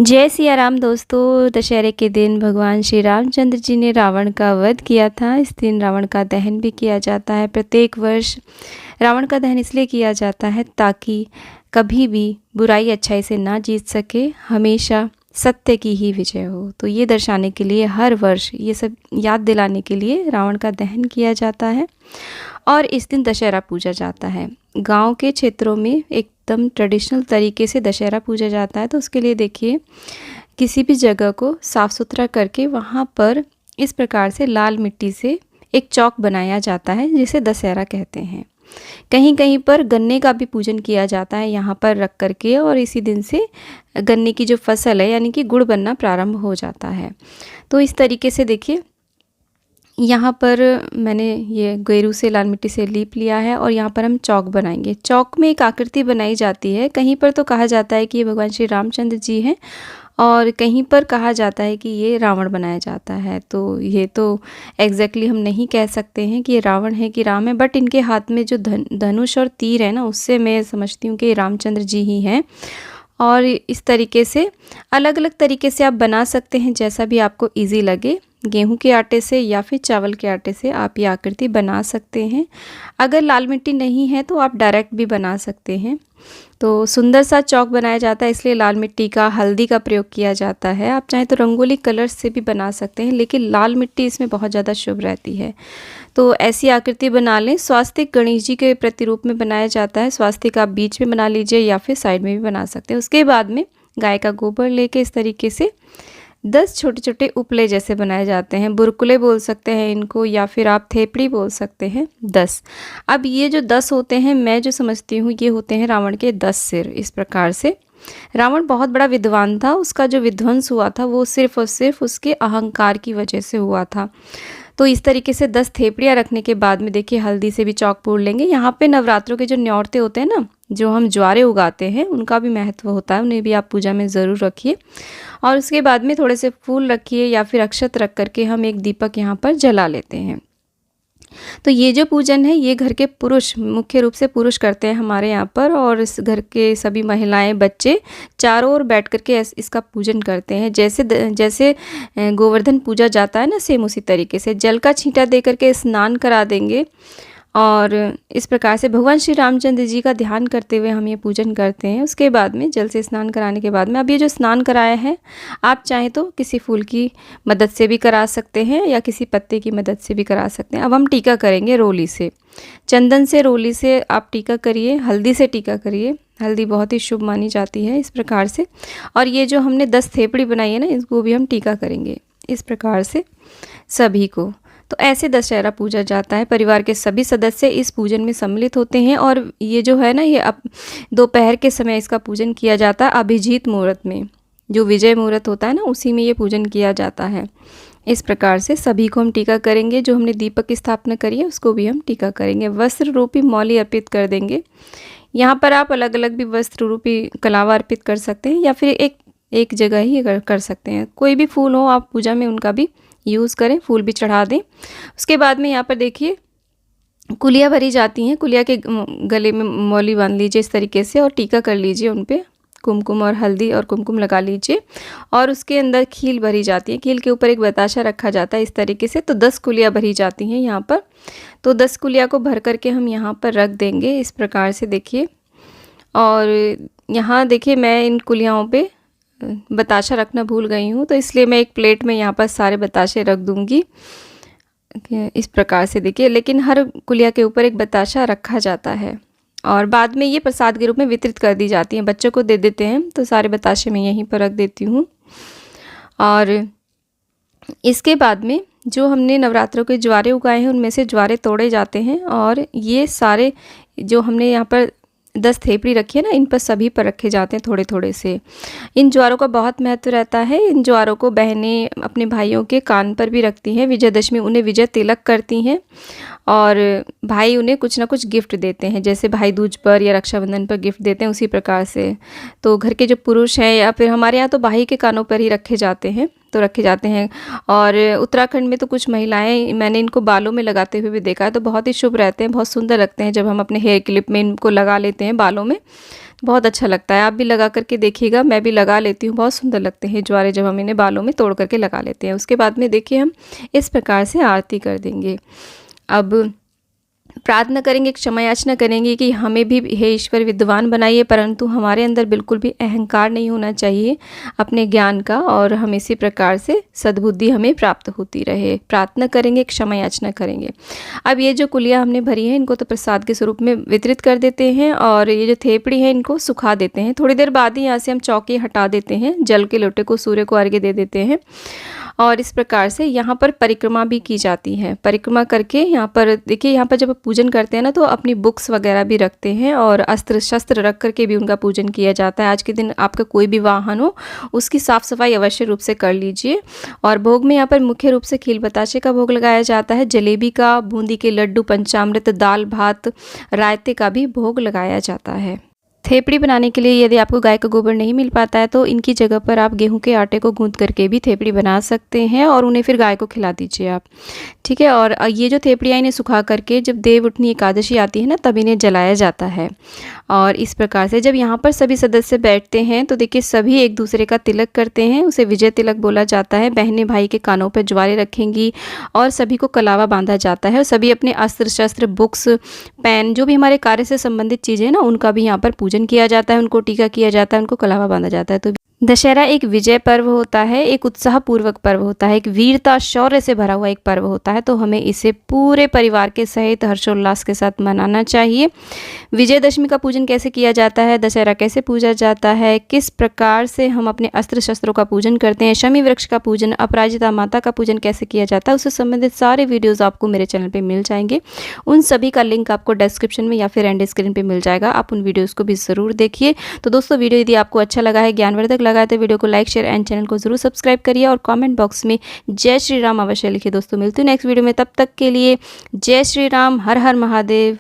जय सिया राम दोस्तों। दशहरे के दिन भगवान श्री रामचंद्र जी ने रावण का वध किया था। इस दिन रावण का दहन भी किया जाता है। प्रत्येक वर्ष रावण का दहन इसलिए किया जाता है ताकि कभी भी बुराई अच्छाई से ना जीत सके, हमेशा सत्य की ही विजय हो। तो ये दर्शाने के लिए हर वर्ष ये सब याद दिलाने के लिए रावण का दहन किया जाता है और इस दिन दशहरा पूजा जाता है। गांव के क्षेत्रों में एकदम ट्रेडिशनल तरीके से दशहरा पूजा जाता है। तो उसके लिए देखिए, किसी भी जगह को साफ़ सुथरा करके वहाँ पर इस प्रकार से लाल मिट्टी से एक चौक बनाया जाता है जिसे दशहरा कहते हैं। कहीं कहीं पर गन्ने का भी पूजन किया जाता है यहाँ पर रख करके, और इसी दिन से गन्ने की जो फसल है यानी कि गुड़ बनना प्रारंभ हो जाता है। तो इस तरीके से देखिए, यहाँ पर मैंने ये गेरू से लाल मिट्टी से लीप लिया है और यहाँ पर हम चौक बनाएंगे। चौक में एक आकृति बनाई जाती है। कहीं पर तो कहा जाता है कि ये भगवान श्री रामचंद्र जी हैं और कहीं पर कहा जाता है कि ये रावण बनाया जाता है। तो ये तो एग्जैक्टली हम नहीं कह सकते हैं कि ये रावण है कि राम है, बट इनके हाथ में जो धनुष और तीर है ना, उससे मैं समझती हूँ कि ये रामचंद्र जी ही हैं। और इस तरीके से अलग अलग तरीके से आप बना सकते हैं, जैसा भी आपको इजी लगे। गेहूं के आटे से या फिर चावल के आटे से आप ये आकृति बना सकते हैं। अगर लाल मिट्टी नहीं है तो आप डायरेक्ट भी बना सकते हैं। तो सुंदर सा चौक बनाया जाता है, इसलिए लाल मिट्टी का, हल्दी का प्रयोग किया जाता है। आप चाहें तो रंगोली कलर्स से भी बना सकते हैं, लेकिन लाल मिट्टी इसमें बहुत ज़्यादा शुभ रहती है। तो ऐसी आकृति बना लें। स्वास्तिक गणेश जी के प्रतिरूप में बनाया जाता है। स्वास्तिक आप बीच में बना लीजिए या फिर साइड में भी बना सकते हैं। उसके बाद में गाय का गोबर लेके इस तरीके से 10 छोटे छोटे उपले जैसे बनाए जाते हैं। बुरकुले बोल सकते हैं इनको, या फिर आप थेपड़ी बोल सकते हैं। 10। अब ये जो 10 होते हैं, मैं जो समझती हूँ ये होते हैं रावण के 10 सिर। इस प्रकार से रावण बहुत बड़ा विद्वान था। उसका जो विध्वंस हुआ था वो सिर्फ और सिर्फ उसके अहंकार की वजह से हुआ था। तो इस तरीके से 10 थेपड़ियाँ रखने के बाद में देखिए, हल्दी से भी चौक पूर लेंगे। यहाँ पे नवरात्रों के जो न्योरते होते हैं ना, जो हम ज्वारे उगाते हैं, उनका भी महत्व होता है। उन्हें भी आप पूजा में ज़रूर रखिए। और उसके बाद में थोड़े से फूल रखिए या फिर अक्षत रख करके हम एक दीपक यहाँ पर जला लेते हैं। तो ये जो पूजन है ये घर के पुरुष, मुख्य रूप से पुरुष करते हैं हमारे यहाँ पर, और इस घर के सभी महिलाएं, बच्चे चारों ओर बैठ करके इसका पूजन करते हैं। जैसे गोवर्धन पूजा जाता है ना, सेम उसी तरीके से जल का छींटा दे करके स्नान करा देंगे। और इस प्रकार से भगवान श्री रामचंद्र जी का ध्यान करते हुए हम ये पूजन करते हैं। उसके बाद में जल से स्नान कराने के बाद में, अब ये जो स्नान कराया है, आप चाहें तो किसी फूल की मदद से भी करा सकते हैं या किसी पत्ते की मदद से भी करा सकते हैं। अब हम टीका करेंगे रोली से, चंदन से, रोली से आप टीका करिए, हल्दी से टीका करिए। हल्दी बहुत ही शुभ मानी जाती है। इस प्रकार से, और ये जो हमने 10 थेपड़ी बनाई है ना, इसको भी हम टीका करेंगे इस प्रकार से सभी को। तो ऐसे दशहरा पूजा जाता है। परिवार के सभी सदस्य इस पूजन में सम्मिलित होते हैं और ये जो है ना, ये अब दोपहर के समय इसका पूजन किया जाता है। अभिजीत मुहूर्त में, जो विजय मुहूर्त होता है ना, उसी में ये पूजन किया जाता है। इस प्रकार से सभी को हम टीका करेंगे। जो हमने दीपक की स्थापना करी है उसको भी हम टीका करेंगे। वस्त्र रूपी मौली अर्पित कर देंगे। यहाँ पर आप अलग अलग भी वस्त्र रूपी कलावा अर्पित कर सकते हैं या फिर एक जगह ही कर सकते हैं। कोई भी फूल हो आप पूजा में उनका भी यूज़ करें, फूल भी चढ़ा दें। उसके बाद में यहाँ पर देखिए, कुलिया भरी जाती हैं। कुलिया के गले में मौली बांध लीजिए इस तरीके से और टीका कर लीजिए उन पे। कुमकुम और हल्दी और कुमकुम लगा लीजिए और उसके अंदर खील भरी जाती है। खील के ऊपर एक बताशा रखा जाता है इस तरीके से। तो 10 कुलिया भरी जाती हैं यहाँ पर। तो 10 कुलिया को भर करके हम यहाँ पर रख देंगे इस प्रकार से देखिए। और यहाँ देखिए, मैं इन कुलियाओं पे बताशा रखना भूल गई हूँ, तो इसलिए मैं एक प्लेट में यहाँ पर सारे बताशे रख दूँगी इस प्रकार से देखिए। लेकिन हर कुलिया के ऊपर एक बताशा रखा जाता है और बाद में ये प्रसाद के रूप में वितरित कर दी जाती हैं, बच्चों को दे देते हैं। तो सारे बताशे मैं यहीं पर रख देती हूँ। और इसके बाद में जो हमने नवरात्रों के ज्वारे उगाए हैं उनमें से ज्वारे तोड़े जाते हैं और ये सारे जो हमने यहाँ पर 10 थेपड़ी रखी है ना, इन पर सभी पर रखे जाते हैं थोड़े थोड़े से। इन ज्वारों का बहुत महत्व रहता है। इन ज्वारों को बहनें अपने भाइयों के कान पर भी रखती हैं। विजयदशमी उन्हें विजय तिलक करती हैं और भाई उन्हें कुछ ना कुछ गिफ्ट देते हैं, जैसे भाई दूज पर या रक्षाबंधन पर गिफ्ट देते हैं, उसी प्रकार से। तो घर के जो पुरुष हैं या फिर हमारे यहाँ तो भाई के कानों पर ही रखे जाते हैं। और उत्तराखंड में तो कुछ महिलाएं, मैंने इनको बालों में लगाते हुए भी देखा है, तो बहुत ही शुभ रहते हैं, बहुत सुंदर लगते हैं जब हम अपने हेयर क्लिप में इनको लगा लेते हैं बालों में। बहुत अच्छा लगता है, आप भी लगा करके देखिएगा। मैं भी लगा लेती हूँ, बहुत सुंदर लगते हैं ज्वारे जब हम इन्हें बालों में तोड़ करके लगा लेते हैं। उसके बाद में देखिए हम इस प्रकार से आरती कर देंगे। अब प्रार्थना करेंगे, क्षमा याचना करेंगे कि हमें भी हे ईश्वर विद्वान बनाइए, परंतु हमारे अंदर बिल्कुल भी अहंकार नहीं होना चाहिए अपने ज्ञान का, और हम इसी प्रकार से सद्बुद्धि हमें प्राप्त होती रहे। प्रार्थना करेंगे, क्षमा याचना करेंगे। अब ये जो कुलिया हमने भरी है इनको तो प्रसाद के स्वरूप में वितरित कर देते हैं, और ये जो थेपड़ी है इनको सुखा देते हैं। थोड़ी देर बाद ही यहाँ से हम चौकी हटा देते हैं, जल के लोटे को सूर्य को अर्घ्य दे देते हैं, और इस प्रकार से यहाँ पर परिक्रमा भी की जाती है। परिक्रमा करके यहाँ पर देखिए, यहाँ पर जब पूजन करते हैं ना तो अपनी बुक्स वगैरह भी रखते हैं, और अस्त्र शस्त्र रख करके भी उनका पूजन किया जाता है। आज के दिन आपका कोई भी वाहन हो उसकी साफ़ सफाई अवश्य रूप से कर लीजिए। और भोग में यहाँ पर मुख्य रूप से खील बताशे का भोग लगाया जाता है, जलेबी का, बूंदी के लड्डू, पंचामृत, दाल भात, रायते का भी भोग लगाया जाता है। थेपड़ी बनाने के लिए यदि आपको गाय का गोबर नहीं मिल पाता है तो इनकी जगह पर आप गेहूं के आटे को गूंथ करके भी थेपड़ी बना सकते हैं, और उन्हें फिर गाय को खिला दीजिए आप, ठीक है। और ये जो थेपड़ियाँ इन्हें सुखा करके जब देव उठनी एकादशी आती है ना तब इन्हें जलाया जाता है। और इस प्रकार से जब यहाँ पर सभी सदस्य बैठते हैं तो देखिए सभी एक दूसरे का तिलक करते हैं, उसे विजय तिलक बोला जाता है। बहनें भाई के कानों पर ज्वारे रखेंगी और सभी को कलावा बांधा जाता है, और सभी अपने अस्त्र शस्त्र, बुक्स, पेन, जो भी हमारे कार्य से संबंधित चीज़ें ना उनका भी यहाँ पर पूजन किया जाता है, उनको टीका किया जाता है, उनको कलावा बांधा जाता है। तो दशहरा एक विजय पर्व होता है, एक उत्साहपूर्वक पर्व होता है, एक वीरता शौर्य से भरा हुआ एक पर्व होता है। तो हमें इसे पूरे परिवार के सहित हर्षोल्लास के साथ मनाना चाहिए। विजयदशमी का पूजन कैसे किया जाता है, दशहरा कैसे पूजा जाता है, किस प्रकार से हम अपने अस्त्र शस्त्रों का पूजन करते हैं, शमी वृक्ष का पूजन, अपराजिता माता का पूजन कैसे किया जाता है, उससे संबंधित सारे वीडियोज़ आपको मेरे चैनल पर मिल जाएंगे। उन सभी का लिंक आपको डिस्क्रिप्शन में या फिर एंड स्क्रीन पर मिल जाएगा, आप उन वीडियोज़ को भी ज़रूर देखिए। तो दोस्तों, वीडियो यदि आपको अच्छा लगा है, ज्ञानवर्धक लगा है, तो वीडियो को लाइक, शेयर एंड चैनल को जरूर सब्सक्राइब करिए, और कमेंट बॉक्स में जय श्री राम अवश्य लिखिए। दोस्तों, मिलती हूँ नेक्स्ट वीडियो में, तब तक के लिए जय श्री राम, हर हर महादेव।